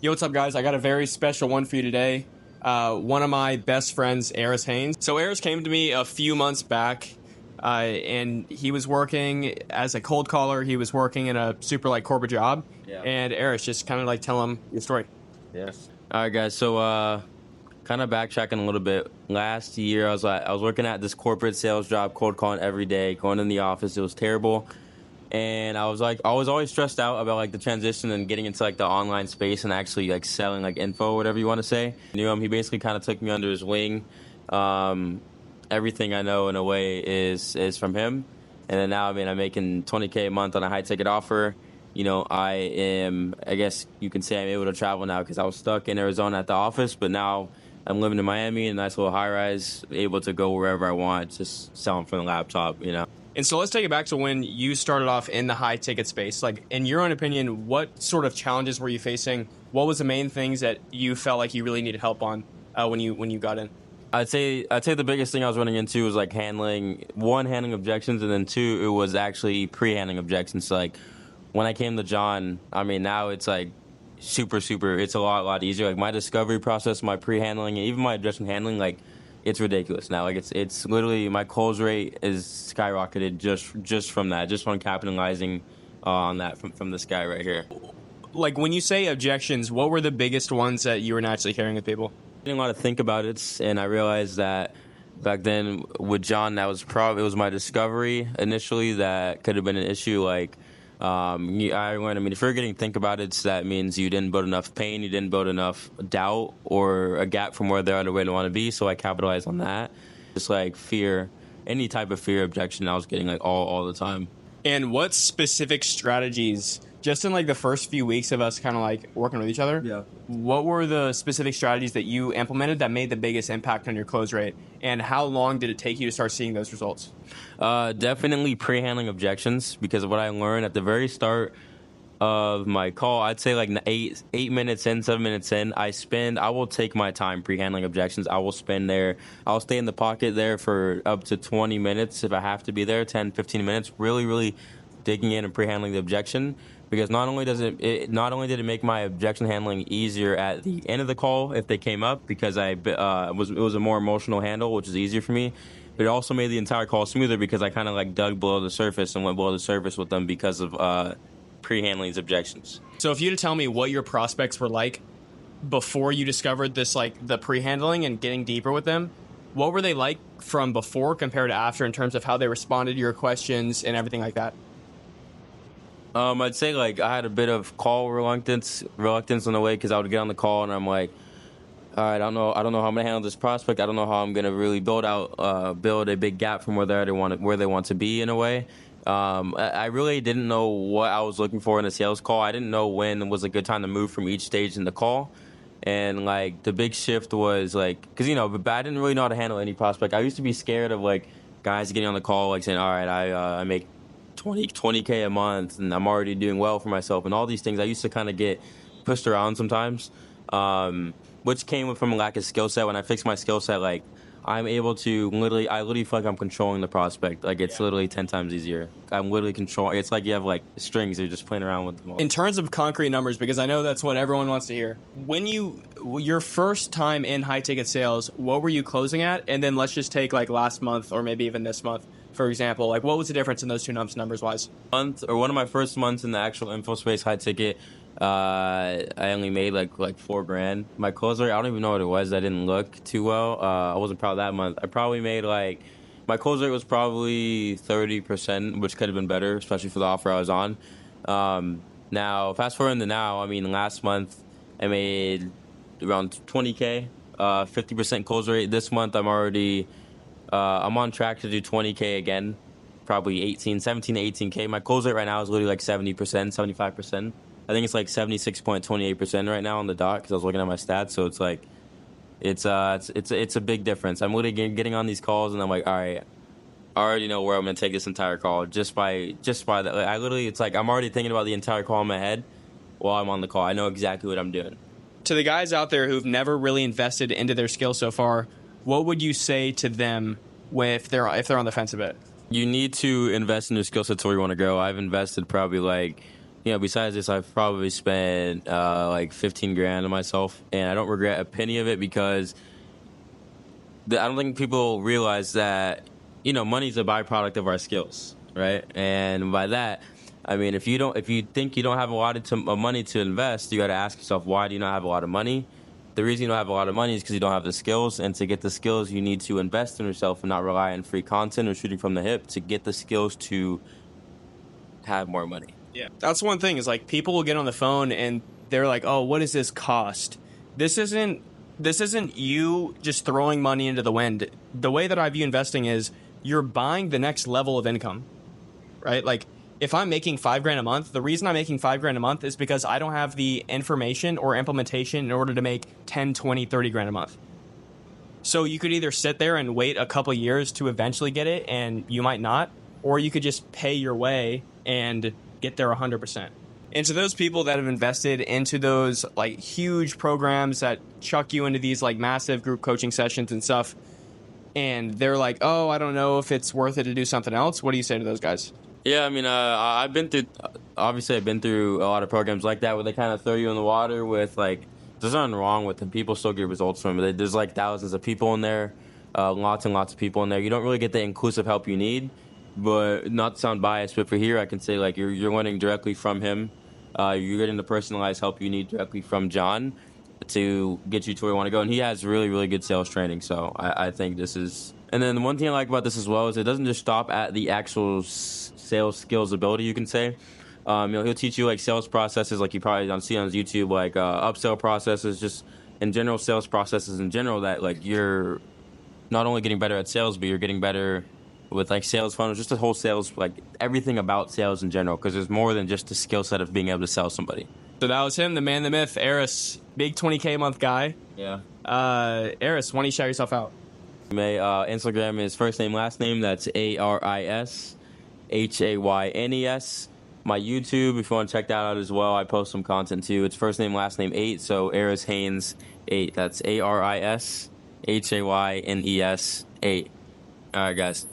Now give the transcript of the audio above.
Yo, what's up, guys? I got a very special one for you today. One of my best friends, Eris Haynes. So Eris came to me a few months back, and he was working as a cold caller. He was working in a super corporate job. Yeah. And Eris, just kind of tell him your story. Yes. All right, guys. So, kind of backtracking a little bit. Last year, I was working at this corporate sales job, cold calling every day, going in the office. It was terrible. And I was always stressed out about the transition and getting into the online space and actually selling info, whatever you want to say. You know, he basically kind of took me under his wing. Everything I know in a way is from him. And then now, I'm making $20K a month on a high ticket offer. You know, I guess you can say I'm able to travel now because I was stuck in Arizona at the office, but now I'm living in Miami in a nice little high rise, able to go wherever I want, just selling from the laptop, you know. And so let's take it back to when you started off in the high ticket space. In your own opinion, what sort of challenges were you facing? What was the main things that you felt like you really needed help on when you got in? I'd say the biggest thing I was running into was handling objections, and then two, it was actually pre-handling objections. So, when I came to John, now it's super, it's a lot easier. My discovery process, my pre-handling, and even my objection handling, it's ridiculous now. It's literally, my close rate is skyrocketed just from that, just from capitalizing on that from this guy right here. When you say objections, what were the biggest ones that you were naturally hearing with people? I didn't want to think about it, and I realized that back then with John, it was my discovery initially that could have been an issue. I learned, if you're getting think about it, that means you didn't build enough pain, you didn't build enough doubt or a gap from where they're at or where they want to be. So I capitalized on that. Just fear, any type of fear objection I was getting all the time. And what specific strategies, just in the first few weeks of us kind of working with each other, yeah, what were the specific strategies that you implemented that made the biggest impact on your close rate? And how long did it take you to start seeing those results? Definitely pre-handling objections, because of what I learned at the very start of my call, I'd say 8 minutes in, 7 minutes in, I will take my time pre-handling objections. I'll stay in the pocket there for up to 20 minutes if I have to be there, 10, 15 minutes, really digging in and pre-handling the objection. Because not only did it make my objection handling easier at the end of the call if they came up, because it was a more emotional handle, which is easier for me, but it also made the entire call smoother because I kind of dug below the surface and went below the surface with them because of pre-handling these objections. So if you had to tell me what your prospects were like before you discovered this, the pre-handling and getting deeper with them, what were they like from before compared to after in terms of how they responded to your questions and everything like that? I'd say I had a bit of call reluctance in a way, because I would get on the call and I'm all right, I don't know how I'm gonna handle this prospect. I don't know how I'm gonna really build a big gap from where they want to be in a way. I really didn't know what I was looking for in a sales call. I didn't know when was a good time to move from each stage in the call. And the big shift was because but I didn't really know how to handle any prospect. I used to be scared of guys getting on the call saying, all right, I make 20K a month and I'm already doing well for myself and all these things. I used to kind of get pushed around sometimes, which came from a lack of skill set. When I fixed my skill set, I'm able to I literally feel like I'm controlling the prospect. It's literally 10 times easier. I'm literally controlling. It's you have strings, you're just playing around with them all. In terms of concrete numbers, because I know that's what everyone wants to hear, when your first time in high ticket sales, what were you closing at? And then let's just take last month or maybe even this month, for example. What was the difference in those two numbers wise? One of my first months in the actual info space high ticket, I only made $4,000. My close rate, I don't even know what it was. I didn't look too well. I wasn't proud of that month. I probably made my close rate was probably 30%, which could have been better, especially for the offer I was on. Now, fast forward to now, last month I made around 20K, 50% close rate. This month I'm on track to do 20K again, probably 17 to 18K. My close rate right now is literally 70%, 75%. I think it's 76.28% right now on the dot, because I was looking at my stats. So it's a big difference. I'm literally getting on these calls and I'm all right, I already know where I'm going to take this entire call just by that. I literally, it's I'm already thinking about the entire call in my head while I'm on the call. I know exactly what I'm doing. To the guys out there who've never really invested into their skill so far, what would you say to them if they're on the fence a bit? You need to invest in your skill sets where you want to go. I've invested probably besides this, I've probably spent like 15 grand on myself, and I don't regret a penny of it because I don't think people realize that money's a byproduct of our skills, right? And by that, I mean if you think you don't have a lot of money to invest, you got to ask yourself, why do you not have a lot of money? The reason you don't have a lot of money is because you don't have the skills, and to get the skills, you need to invest in yourself and not rely on free content or shooting from the hip to get the skills to have more money. Yeah, that's one thing is like people will get on the phone and they're like, "Oh, what does this cost?" This isn't you just throwing money into the wind. The way that I view investing is you're buying the next level of income, right? Like if I'm making $5,000 a month, the reason I'm making $5,000 a month is because I don't have the information or implementation in order to make 10, 20, 30 grand a month. So you could either sit there and wait a couple years to eventually get it, and you might not, or you could just pay your way and get there 100%. And to those people that have invested into those like huge programs that chuck you into these like massive group coaching sessions and stuff, and they're like, "Oh, I don't know if it's worth it to do something else." What do you say to those guys? Yeah, I mean, I've been through a lot of programs like that where they kind of throw you in the water with like, there's nothing wrong with them. People still get results from it. There's like thousands of people in there, lots and lots of people in there. You don't really get the inclusive help you need, but not to sound biased, but for here, I can say like you're learning directly from him. You're getting the personalized help you need directly from John to get you to where you want to go. And he has really, really good sales training. So I think this is... And then the one thing I like about this as well is it doesn't just stop at the actual sales skills ability, you can say. He'll teach you like sales processes like you probably don't see on his YouTube, like upsell processes, just in general sales processes in general that like you're not only getting better at sales, but you're getting better with like sales funnels, just the whole sales, like everything about sales in general, because there's more than just the skill set of being able to sell somebody. So that was him, the man, the myth, Eris, big 20K a month guy. Yeah. Eris, why don't you shout yourself out? Instagram is first name, last name. That's ArisHaynes. My YouTube, if you want to check that out as well, I post some content too. It's first name, last name 8. So Aris Haynes 8. That's ArisHaynes 8. All right, guys.